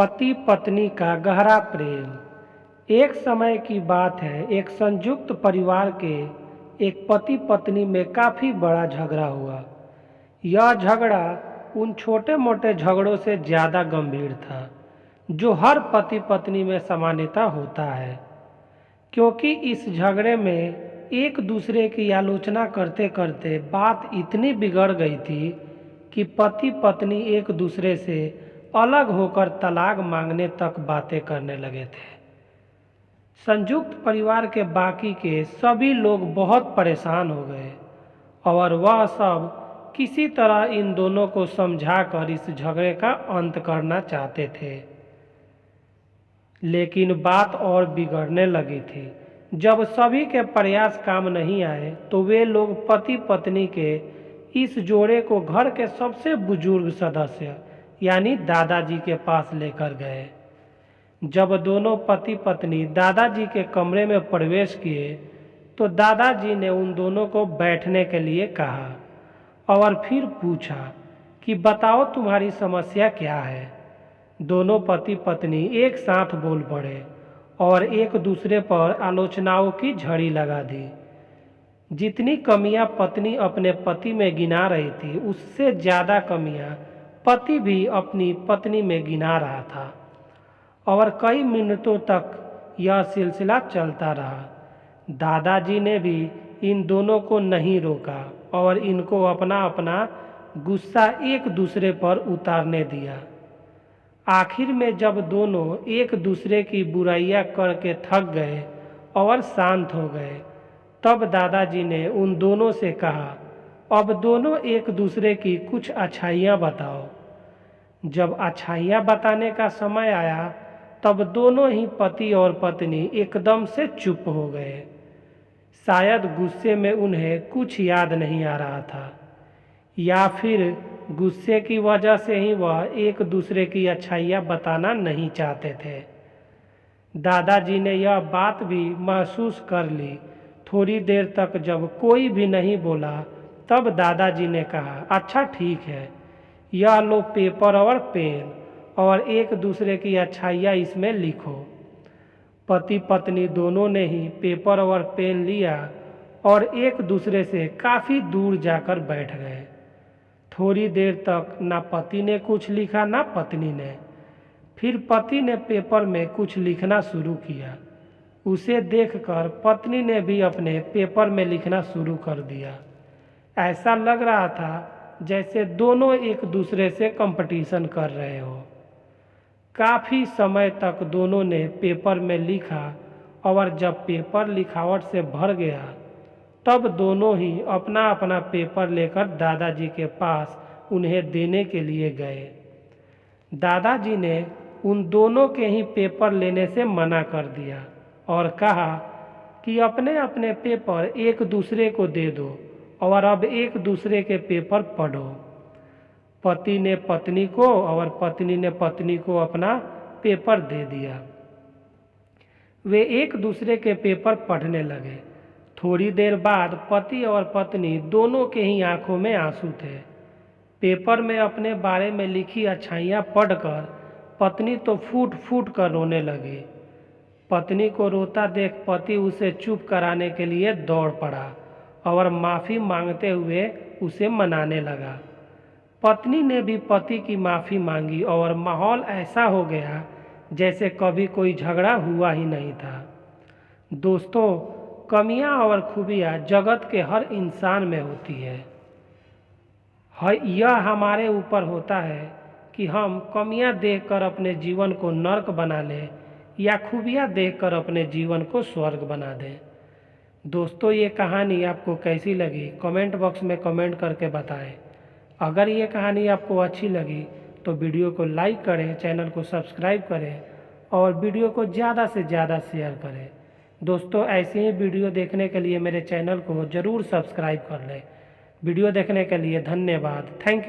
पति पत्नी का गहरा प्रेम। एक समय की बात है, एक संयुक्त परिवार के एक पति पत्नी में काफ़ी बड़ा झगड़ा हुआ। यह झगड़ा उन छोटे मोटे झगड़ों से ज़्यादा गंभीर था जो हर पति पत्नी में सामान्यतः होता है, क्योंकि इस झगड़े में एक दूसरे की आलोचना करते करते बात इतनी बिगड़ गई थी कि पति पत्नी एक दूसरे से अलग होकर तलाक मांगने तक बातें करने लगे थे। संयुक्त परिवार के बाकी के सभी लोग बहुत परेशान हो गए और वह सब किसी तरह इन दोनों को समझाकर इस झगड़े का अंत करना चाहते थे। लेकिन बात और बिगड़ने लगी थी। जब सभी के प्रयास काम नहीं आए तो वे लोग पति पत्नी के इस जोड़े को घर के सबसे बुजुर्ग सदस्य यानी दादाजी के पास लेकर गए। जब दोनों पति पत्नी दादाजी के कमरे में प्रवेश किए तो दादाजी ने उन दोनों को बैठने के लिए कहा और फिर पूछा कि बताओ तुम्हारी समस्या क्या है। दोनों पति पत्नी एक साथ बोल पड़े और एक दूसरे पर आलोचनाओं की झड़ी लगा दी। जितनी कमियां पत्नी अपने पति में गिना रही थी, उससे ज़्यादा कमियां पति भी अपनी पत्नी में गिना रहा था और कई मिनटों तक यह सिलसिला चलता रहा। दादाजी ने भी इन दोनों को नहीं रोका और इनको अपना अपना गुस्सा एक दूसरे पर उतारने दिया। आखिर में जब दोनों एक दूसरे की बुराइयां करके थक गए और शांत हो गए, तब दादाजी ने उन दोनों से कहा, अब दोनों एक दूसरे की कुछ अच्छाइयाँ बताओ। जब अच्छाइयाँ बताने का समय आया तब दोनों ही पति और पत्नी एकदम से चुप हो गए। शायद गुस्से में उन्हें कुछ याद नहीं आ रहा था या फिर गुस्से की वजह से ही वह एक दूसरे की अच्छाइयाँ बताना नहीं चाहते थे। दादाजी ने यह बात भी महसूस कर ली। थोड़ी देर तक जब कोई भी नहीं बोला तब दादाजी ने कहा, अच्छा ठीक है, यह लो पेपर और पेन और एक दूसरे की अच्छाइयाँ इसमें लिखो। पति पत्नी दोनों ने ही पेपर और पेन लिया और एक दूसरे से काफ़ी दूर जाकर बैठ गए। थोड़ी देर तक ना पति ने कुछ लिखा ना पत्नी ने। फिर पति ने पेपर में कुछ लिखना शुरू किया। उसे देखकर पत्नी ने भी अपने पेपर में लिखना शुरू कर दिया। ऐसा लग रहा था जैसे दोनों एक दूसरे से कंपटीशन कर रहे हो। काफ़ी समय तक दोनों ने पेपर में लिखा और जब पेपर लिखावट से भर गया तब दोनों ही अपना अपना पेपर लेकर दादाजी के पास उन्हें देने के लिए गए। दादाजी ने उन दोनों के ही पेपर लेने से मना कर दिया और कहा कि अपने अपने पेपर एक दूसरे को दे दो और अब एक दूसरे के पेपर पढ़ो। पति ने पत्नी को और पत्नी ने पत्नी को अपना पेपर दे दिया। वे एक दूसरे के पेपर पढ़ने लगे। थोड़ी देर बाद पति और पत्नी दोनों के ही आंखों में आंसू थे। पेपर में अपने बारे में लिखी अच्छाइयाँ पढ़कर पत्नी तो फूट फूट कर रोने लगी। पत्नी को रोता देख पति उसे चुप कराने के लिए दौड़ पड़ा और माफ़ी मांगते हुए उसे मनाने लगा। पत्नी ने भी पति की माफ़ी मांगी और माहौल ऐसा हो गया जैसे कभी कोई झगड़ा हुआ ही नहीं था। दोस्तों, कमियां और खूबियां जगत के हर इंसान में होती है। यह हमारे ऊपर होता है कि हम कमियां देखकर अपने जीवन को नर्क बना लें या खूबियां देखकर अपने जीवन को स्वर्ग बना दें। दोस्तों, ये कहानी आपको कैसी लगी कमेंट बॉक्स में कमेंट करके बताएं। अगर ये कहानी आपको अच्छी लगी तो वीडियो को लाइक करें, चैनल को सब्सक्राइब करें और वीडियो को ज़्यादा से ज़्यादा शेयर करें। दोस्तों, ऐसे ही वीडियो देखने के लिए मेरे चैनल को ज़रूर सब्सक्राइब कर लें। वीडियो देखने के लिए धन्यवाद। Thank you.